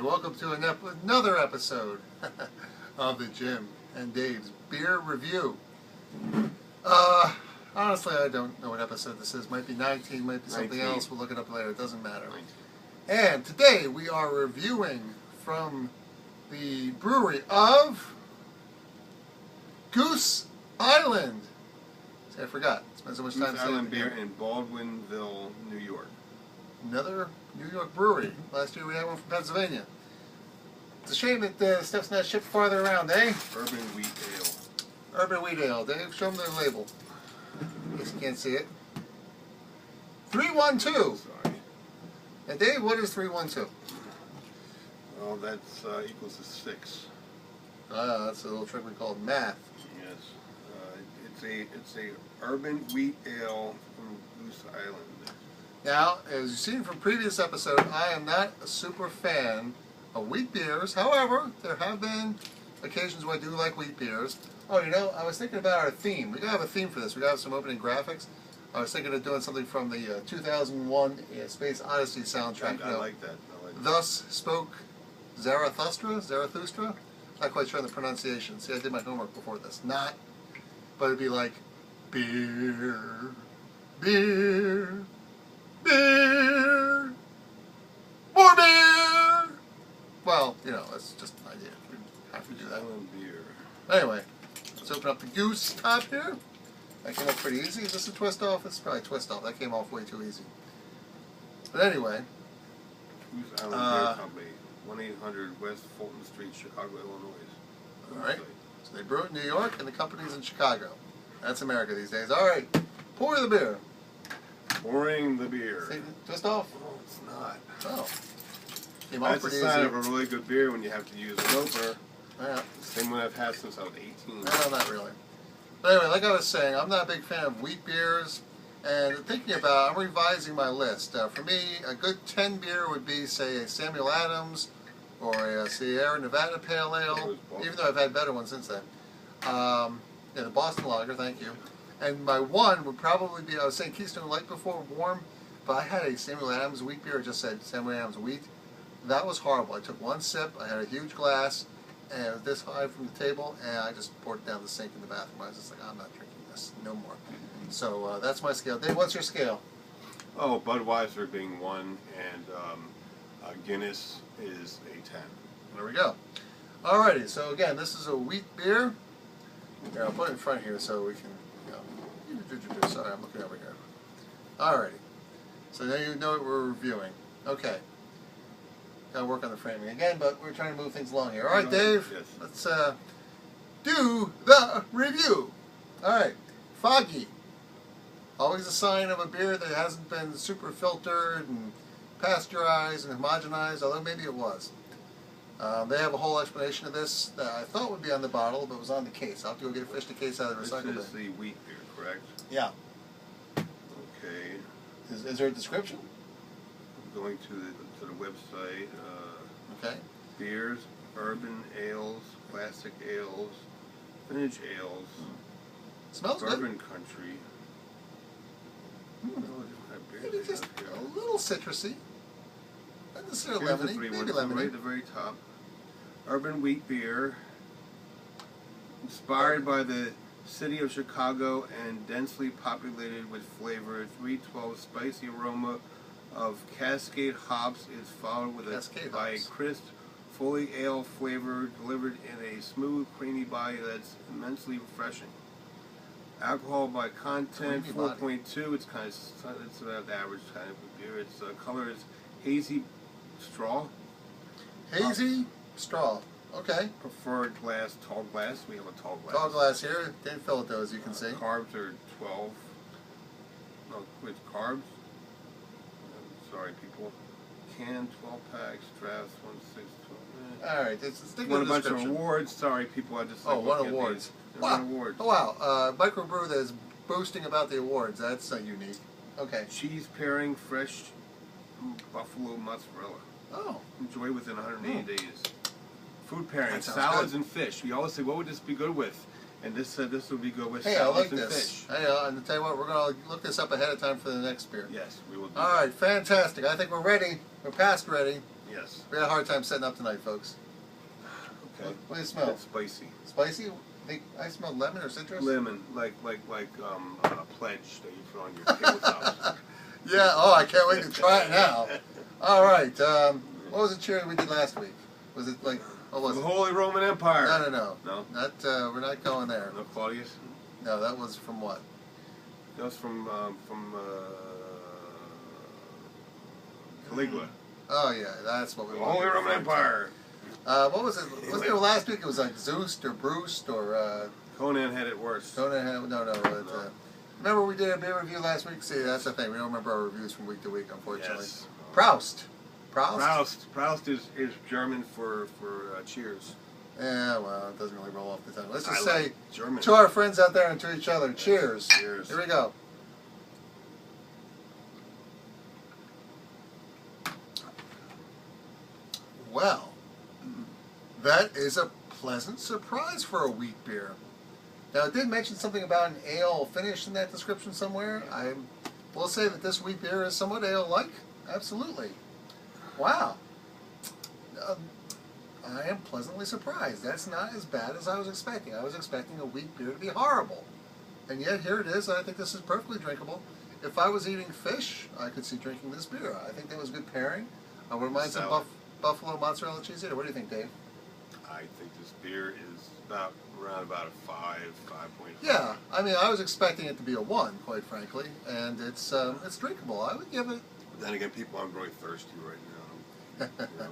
Alright, welcome to another episode of the Jim and Dave's Beer Review. Honestly, I don't know what episode this is. Might be 19, might be something 19. else. We'll look it up later. It doesn't matter. 19. And today we are reviewing from the brewery of Goose Island. See, I forgot. Spent so much time Goose saying Island it beer again. in Baldwinville, New York. Another New York brewery. Last year we had one from Pennsylvania. It's a shame that stuff's not shipped farther around, eh? Urban Wheat Ale. Urban Wheat Ale. Dave, show them their label. In case you can't see it. 312. Sorry. And Dave, what is 312? Well, that's equals to 6. That's a little trick we call math. Yes. It's a Urban Wheat Ale from Goose Island. Now, as you've seen from previous episode, I am not a super fan of wheat beers. However, there have been occasions where I do like wheat beers. Oh, you know, I was thinking about our theme. We gotta have a theme for this. We gotta have some opening graphics. I was thinking of doing something from the 2001 Space Odyssey soundtrack. I like that. Thus spoke Zarathustra? Not quite sure on the pronunciation. See, I did my homework before this. Not. But it'd be like, beer, beer, beer, more beer. Well, you know, that's just an idea. We have to do that. Island beer. Anyway, let's open up the Goose top here. That came off pretty easy. Is this a twist off? It's probably a twist off. That came off way too easy. But anyway. Goose Island Beer Company, 1-800 West Fulton Street, Chicago, Illinois. Alright. So they brew it in New York and the company's in Chicago. That's America these days. Alright. Pour the beer. Pouring the beer. See, twist off? Oh, it's not. Oh. Came off That's a pretty sign easy. of a really good beer when you have to use an opener. Yeah. The same one I've had since I was 18. No, not really. But anyway, like I was saying, I'm not a big fan of wheat beers. And thinking about, I'm revising my list. For me, a good 10 beer would be, say, a Samuel Adams or a Sierra Nevada Pale Ale, even though I've had better ones since then. Yeah, the Boston Lager, thank you. And my one would probably be, I was saying Keystone Light before, warm, but I had a Samuel Adams wheat beer. It just said Samuel Adams wheat. That was horrible. I took one sip, I had a huge glass, and it was this high from the table, and I just poured it down the sink in the bathroom. I was just like, I'm not drinking this, no more. So that's my scale. Dave, what's your scale? Oh, Budweiser being 1, and Guinness is a 10. There we go. Alrighty, so again, this is a wheat beer. Here, I'll put it in front here so we can, sorry, I'm looking over here. Alrighty. So now you know what we're reviewing. Okay. Gotta work on the framing again, but we're trying to move things along here. Alright, Dave, Yes. let's do the review. Alright, Foggy. Always a sign of a beer that hasn't been super filtered and pasteurized and homogenized, although maybe it was. They have a whole explanation of this that I thought would be on the bottle, but was on the case. I'll have to go get a fish the case out of the recycle This is bin. the wheat beer, correct? Yeah. Okay. Is there a description? I'm going to the website. Okay. Beers, urban ales, classic ales, vintage ales, Smells bourbon country. good. Maybe just a little citrusy. Not necessarily Here's the lemony. three Maybe ones, right lemony. at the very top. Urban wheat beer, inspired by the city of Chicago and densely populated with flavor. 312 spicy aroma of Cascade hops is followed with by a crisp, fully ale flavor delivered in a smooth, creamy body that's immensely refreshing. Alcohol by content 4.2. It's about the average kind of beer. Its color is hazy straw. Hazy straw. Okay. Preferred glass, tall glass. We have a tall glass. Tall glass here. Didn't fill it though, as you can see. Carbs are 12. No, with carbs. Sorry, people. Can 12 packs. Drafts 1, 6, 12. All right. Let's stick Won with a the bunch of description. awards. Sorry, people. I just Won awards. Wow. Won awards. Oh wow. Microbrew that is boasting about the awards. That's unique. Okay. Cheese pairing, fresh buffalo mozzarella. Oh. Enjoy within 180 days. Food pairing, That sounds salads good. and fish. We always say, what would this be good with? And this said this would be good with Hey, I salads like and this. fish. Hey, and to tell you what, we're going to look this up ahead of time for the next beer. Yes, we will do All right, fantastic. I think we're ready. We're past ready. Yes. We had a hard time setting up tonight, folks. Okay. What do you smell? It's spicy. Spicy? I smell lemon or citrus? Lemon, like a pledge that you put on your tabletops. Yeah, oh, I can't wait to try it now. All right, what was the cheer we did last week? Was it like, what was the it? Holy Roman Empire. No. No? Not, we're not going there. No Claudius? No, that was from what? That was from Caligula. Oh, yeah, that's what we The wanted. Holy Roman Empire. What was it? Wasn't it last week? It was like Zeus or Bruce or... Conan had it worse. Conan had... No. Remember we did a beer review last week? See, that's the thing. We don't remember our reviews from week to week, unfortunately. Yes. Proust. Proust is German for cheers. Yeah, well, it doesn't really roll off the tongue. Let's just I say like German. to our friends out there and to each other, cheers. Cheers. Here we go. Well, that is a pleasant surprise for a wheat beer. Now, it did mention something about an ale finish in that description somewhere. I will say that this wheat beer is somewhat ale-like. Absolutely. Wow. I am pleasantly surprised. That's not as bad as I was expecting. I was expecting a wheat beer to be horrible. And yet, here it is. I think this is perfectly drinkable. If I was eating fish, I could see drinking this beer. I think that was a good pairing. I wouldn't mind some buffalo mozzarella cheese here. What do you think, Dave? I think this beer is around about a 5.5. Yeah, I mean, I was expecting it to be a 1, quite frankly, and it's drinkable. I would give it. But then again, people aren't very thirsty right now. You know?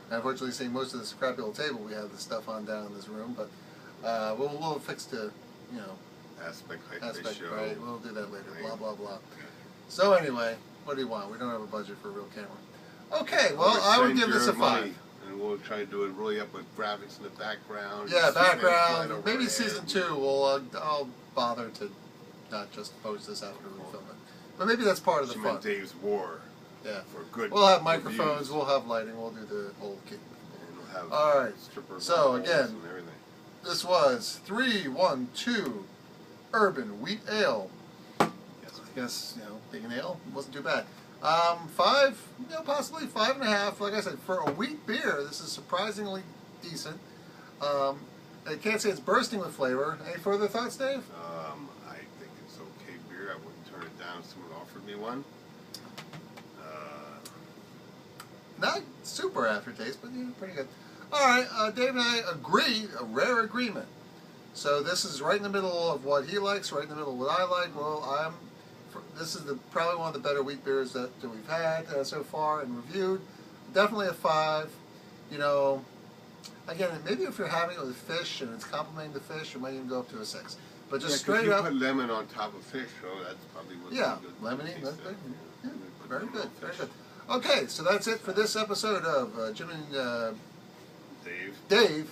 Unfortunately, seeing most of this crappy old table, we have the stuff on down in this room, but we'll fix the aspect aspect, ratio. right? We'll do that later. Right. Blah blah blah. Okay. So anyway, what do you want? We don't have a budget for a real camera. Okay, well, I would give this a 5. And we'll try to do it really up with graphics in the background. Yeah, background. Right Maybe overhead. season 2. I'll bother to not just post this after we film it, but maybe that's part of the Jimm fun. and Dave's War. Yeah. For good. We'll have microphones. Reviews. We'll have lighting. We'll do the whole kit. And we'll have all right. So again, and everything. This was 312 Urban Wheat Ale. Yes. I guess being an ale wasn't too bad. 5, possibly 5.5. Like I said, for a wheat beer, this is surprisingly decent. I can't say it's bursting with flavor. Any further thoughts, Dave? I think it's okay beer. I wouldn't turn it down if someone offered me one. Not super aftertaste, but pretty good. All right, Dave and I agree, a rare agreement. So this is right in the middle of what he likes, right in the middle of what I like. Well, this is probably one of the better wheat beers that we've had so far and reviewed. Definitely a 5. Again, maybe if you're having it with fish and it's complementing the fish, it might even go up to a 6. But just straight up, you put lemon on top of fish, so that's probably what's good. Lemony, that's good. Yeah, very good, very good. Okay, so that's it for this episode of Jimm and Dave. There you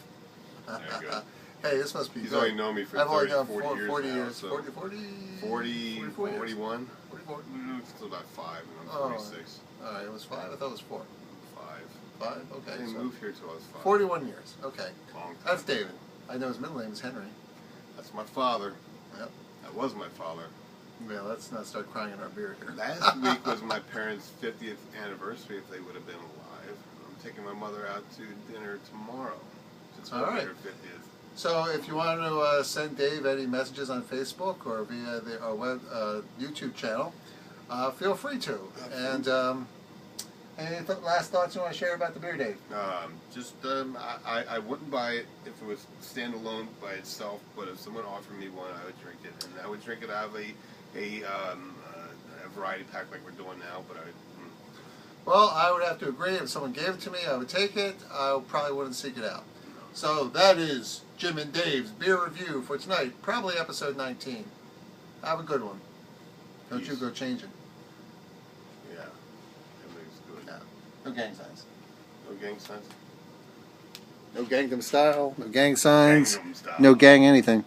go. Hey, this must be He's good. only known me for I've only done 40 years. So 40 years. 41? 44. It's about 5, and I'm 46. All right, it was 5? I thought it was 4. 5. 5? Okay. I didn't move here till I was 5. 41 years. Okay. Long time. That's David. I know his middle name is Henry. That's my father. Yep. That was my father. Yeah, let's not start crying in our beer here. Last week was my parents' 50th anniversary, if they would have been alive. I'm taking my mother out to dinner tomorrow to celebrate her 50th. So if you want to send Dave any messages on Facebook or via our web YouTube channel, feel free to. Absolutely. And any last thoughts you want to share about the beer, Dave? I wouldn't buy it if it was standalone by itself, but if someone offered me one, I would drink it, and I would drink it out of a variety pack like we're doing now. But Well, I would have to agree. If someone gave it to me, I would take it. I probably wouldn't seek it out. So that is Jimm and Dave's beer review for tonight, probably episode 19. Have a good one. Don't you go changing. Yeah, everything's good. No. No gang signs. No gang signs? No Gangnam Style. No gang signs. Gangnam Style. No gang anything.